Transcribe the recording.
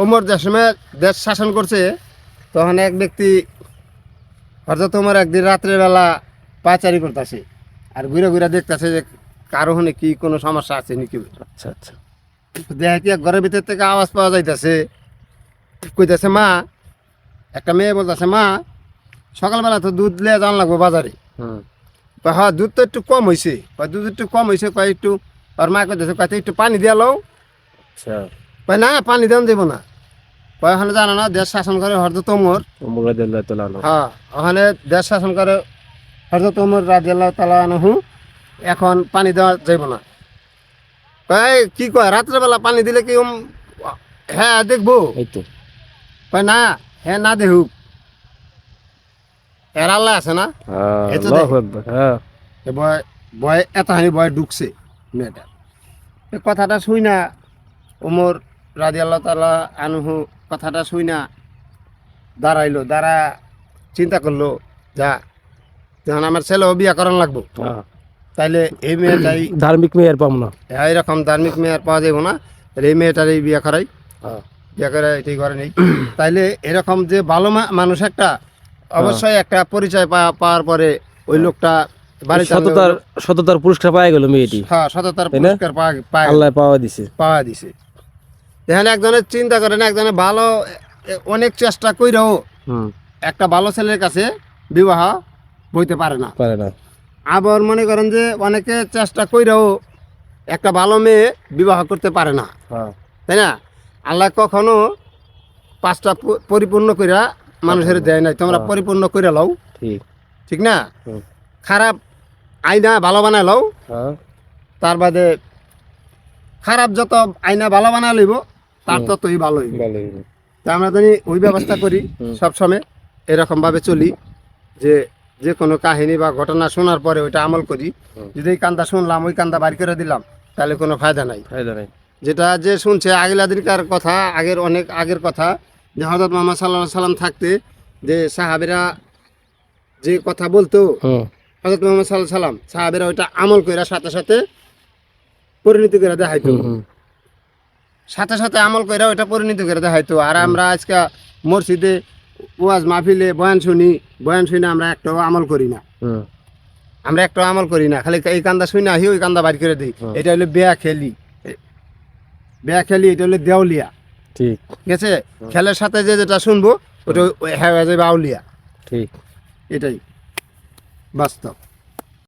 ওমর যে সময় দেশ শাসন করছে তখন এক ব্যক্তি হযরত ওমর একদিন রাত্রেবেলা পাচারি করতেছে আর ঘুরে ঘুরে দেখতেছে যে কারো হনে কি কোনো সমস্যা আছে নাকি। আচ্ছা আচ্ছা দেখে কি ঘরের ভিতর থেকে আওয়াজ পাওয়া যাইতেছে, কইতেছে মা, একটা মেয়ে বলতেছে মা সকালবেলা তো দুধ লিয়ে যাওয়া লাগবো বাজারে। হুম হ্যাঁ দুধ তো একটু কম হয়েছে, দুধ একটু কম হয়েছে, কয় একটু আর মা কইতেছে কয়েকটা একটু পানি দিয়ে লও। আচ্ছা কয় না পানি দেন দেবো না, কয় ওখানে জানো না দেশ শাসন করে হযরত ওমর। ওমর রাদিয়াল্লাহু তাআলা আনহু। হ্যাঁ ওখানে দেশ শাসন করে হযরত ওমর রাদিয়াল্লাহু তাআলা আনহু, এখন পানি দেওয়া যাইব না। কয় কি কয় রাত্রেবেলা পানি দিলে কি হ্যাঁ দেখবো? এই তো কয় না, হ্যাঁ না দেখুক, এর আল্লাহ আছে না। এই তো আল্লাহু আকবার। হ্যাঁ এ ভয় ভয় এতখানি ভয় ঢুকছে মেয়েটা। এই কথাটা শুই না ওমর রাদিয়াল্লাহু তাআলা আনহু কথাটা শুই না দাঁড়াইলো, দাঁড়া চিন্তা করলো যা যখন আমার ছেলেও বিয়া করান লাগবো, হ্যাঁ। তাইলে এই মেয়েটাই ধার্মিক মেয়ের পাম না। এইরকম ধার্মিক মেয়ে আর পাওয়া যাবো না, তাহলে এই মেয়েটারই বিয়া করাই, হ্যাঁ। বিয়া করে এটাই করে নেই। তাইলে এরকম যে ভালো মানুষ একটা অবশ্যই একটা পরিচয় পাওয়ার পরে ওই লোকটা বাড়িতে সততার পুরস্কার পাওয়া গেল মেয়েটি। হ্যাঁ সততার তাই না? পুরস্কার আল্লাহ পাওয়া দিছে। পাওয়া দিছে। এখানে একজনের চিন্তা করেন, একজনের ভালো অনেক চেষ্টা কইরাও হুম একটা ভালো ছেলের কাছে বিবাহ বইতে পারে না। পারে না। আবার মনে করেন যে অনেকে চেষ্টা কইরাও একটা ভালো মেয়ে বিবাহ করতে পারে না, হ্যাঁ তাই না? আল্লাহ কখনো পাঁচটা পরিপূর্ণ কইরা মানুষের দেয় নাই, তোমরা পরিপূর্ণ কইরা লও, ঠিক। ঠিক না? হুম। খারাপ আইনা ভালো বানায় লও, হ্যাঁ তার বাদে খারাপ যত আইনা ভালো বানায় লইব তার ততই ভালো হইব। ভালোই। তা আমরা জানি ওই ব্যবস্থা করি সবসময়, এরকমভাবে চলি যে যে কোনো কাহিনী বা ঘটনা শোনার পরে ওইটা আমল করি। যদি এই কান্দা শুনলাম ওই কান্দা বাড়ি করে দিলাম তাহলে কোনো ফায়দা নাই। ফায়দা নাই। যেটা যে শুনছে আগেলা দিনকার কথা, অনেক আগের কথা, যে হযরত মুহাম্মদ সাল্লাল্লাহু আলাইহি সাল্লাম থাকতে যে সাহাবীরা যে কথা বলতো, হুম হযরত মুহাম্মদ সাল্লাল্লাহু আলাইহি সাল্লাম সাহাবীরা ওইটা আমল কইরা সাথে সাথে পরিণতি করে দেখাইতো, সাথে সাথে আমল কইরা ওইটা পরিণতি করে দেখাইতো। আর আমরা আজকে মসজিদে ওয়াজ মাহফিলে বয়ান শুনি আমরা একটাও আমল করি না, হুম আমরা একটাও আমল করি না, খালি এই কান্দা শুনি আহি ওই কান্দা বাড়ি করে দিই। এটা হলো বেয়া খেলি, এটা হলো দেওলিয়া, ঠিক। ঠিক আছে? খেলের সাথে যে যেটা শুনবো ওটা হয়ে যাবে আউলিয়া, ঠিক। এটাই বাস্তব।